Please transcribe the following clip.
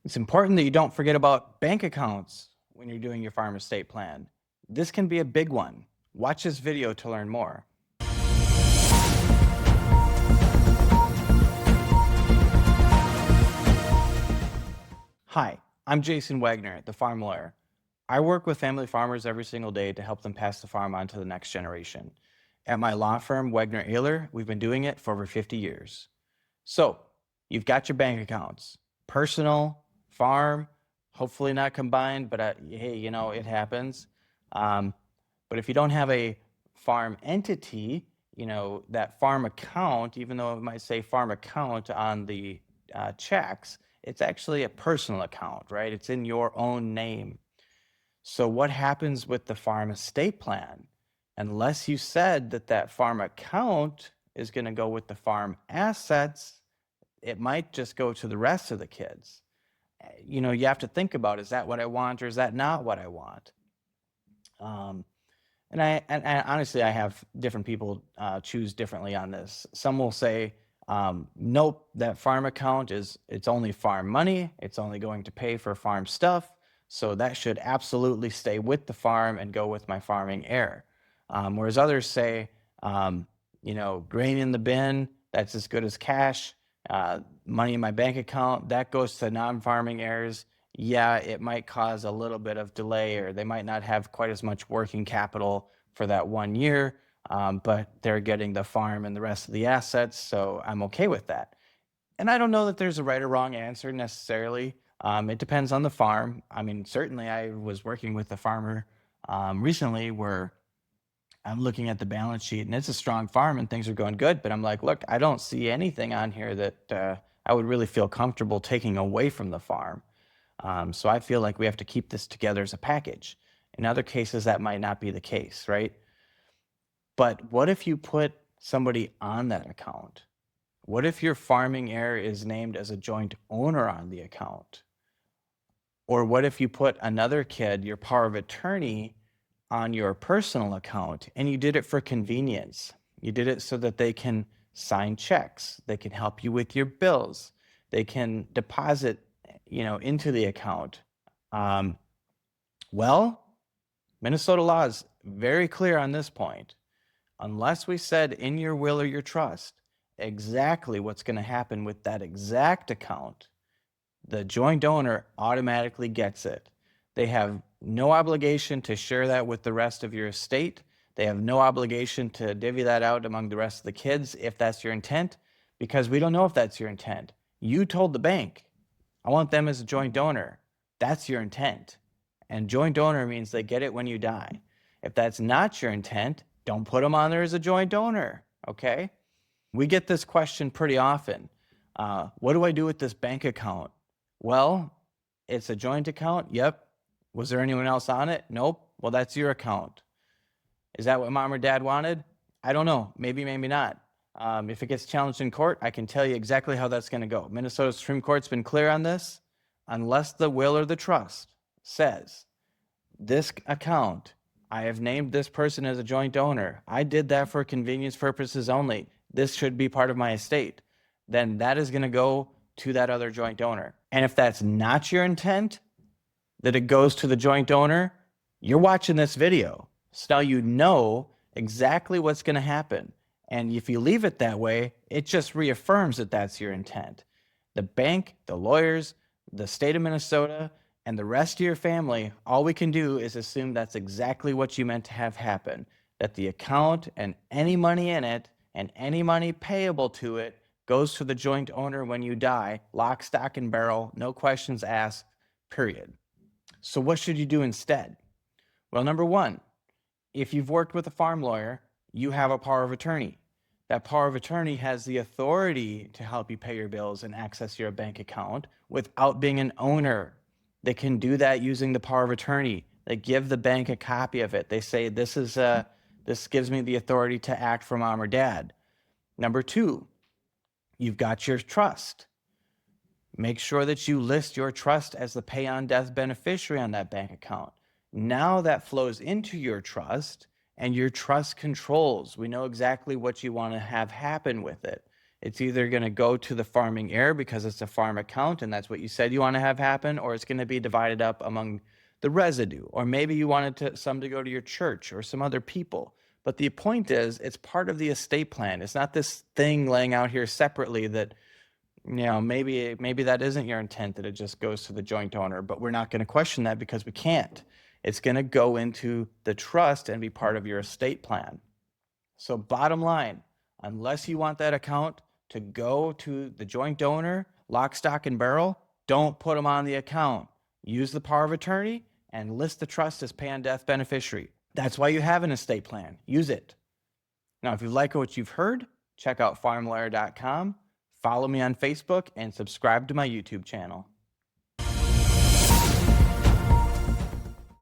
It's important that you don't forget about bank accounts when you're doing your farm estate plan. This can be a big one. Watch this video to learn more. Hi, I'm Jason Wagner, the farm lawyer. I work with family farmers every single day to help them pass the farm on to the next generation. At my law firm, Wagner Ehler, we've been doing it for over 50 years. So, you've got your bank accounts, personal, farm, hopefully not combined, but hey, it happens. Um, but if you don't have a farm entity, that farm account, even though it might say farm account on the checks, it's actually a personal account, right? It's in your own name. So what happens with the farm estate plan? Unless you said that farm account is going to go with the farm assets, it might just go to the rest of the kids. You have to think about, is that what I want or is that not what I want? And honestly, I have different people choose differently on this. Some will say, nope, that farm account it's only farm money. It's only going to pay for farm stuff. So that should absolutely stay with the farm and go with my farming heir. Whereas others say, grain in the bin, that's as good as cash. Money in my bank account, that goes to non-farming heirs. Yeah, it might cause a little bit of delay, or they might not have quite as much working capital for that 1 year, but they're getting the farm and the rest of the assets, so I'm okay with that. And I don't know that there's a right or wrong answer necessarily. It depends on the farm. I mean, certainly I was working with a farmer recently where I'm looking at the balance sheet and it's a strong farm and things are going good, but I'm like, look, I don't see anything on here that I would really feel comfortable taking away from the farm. So I feel like we have to keep this together as a package. In other cases, that might not be the case, right? But what if you put somebody on that account? What if your farming heir is named as a joint owner on the account? Or what if you put another kid, your power of attorney, on your personal account and you did it for convenience? You did it so that they can sign checks, they can help you with your bills, they can deposit into the account. Well, Minnesota law is very clear on this point. Unless we said in your will or your trust exactly what's going to happen with that exact account, the joint owner automatically gets it. They have no obligation to share that with the rest of your estate. They have no obligation to divvy that out among the rest of the kids if that's your intent, because we don't know if that's your intent. You told the bank, I want them as a joint donor. That's your intent. And joint donor means they get it when you die. If that's not your intent, don't put them on there as a joint donor, okay? We get this question pretty often. What do I do with this bank account? Well, it's a joint account. Yep. Was there anyone else on it? Nope. Well, that's your account. Is that what mom or dad wanted? I don't know. Maybe, maybe not. If it gets challenged in court, I can tell you exactly how that's going to go. Minnesota Supreme Court's been clear on this. Unless the will or the trust says, this account, I have named this person as a joint owner. I did that for convenience purposes only. This should be part of my estate. Then that is going to go to that other joint donor. And if that's not your intent, that it goes to the joint donor, you're watching this video. So now you know exactly what's going to happen. And if you leave it that way, it just reaffirms that that's your intent. The bank, the lawyers, the state of Minnesota, and the rest of your family, all we can do is assume that's exactly what you meant to have happen, that the account and any money in it and any money payable to it goes to the joint owner when you die, lock, stock, and barrel, no questions asked, period. So what should you do instead? Well, number one, if you've worked with a farm lawyer, you have a power of attorney. That power of attorney has the authority to help you pay your bills and access your bank account without being an owner. They can do that using the power of attorney. They give the bank a copy of it. They say, this gives me the authority to act for mom or dad. Number two, you've got your trust. Make sure that you list your trust as the pay on death beneficiary on that bank account. Now that flows into your trust and your trust controls. We know exactly what you want to have happen with it. It's either going to go to the farming heir because it's a farm account and that's what you said you want to have happen, or it's going to be divided up among the residue, or maybe you wanted some to go to your church or some other people. But the point is, it's part of the estate plan. It's not this thing laying out here separately that, maybe that isn't your intent, that it just goes to the joint owner, but we're not going to question that because we can't. It's going to go into the trust and be part of your estate plan. So bottom line, unless you want that account to go to the joint donor, lock, stock, and barrel, don't put them on the account. Use the power of attorney and list the trust as pay on death beneficiary. That's why you have an estate plan. Use it. Now, if you like what you've heard, check out farmlawyer.com, follow me on Facebook, and subscribe to my YouTube channel.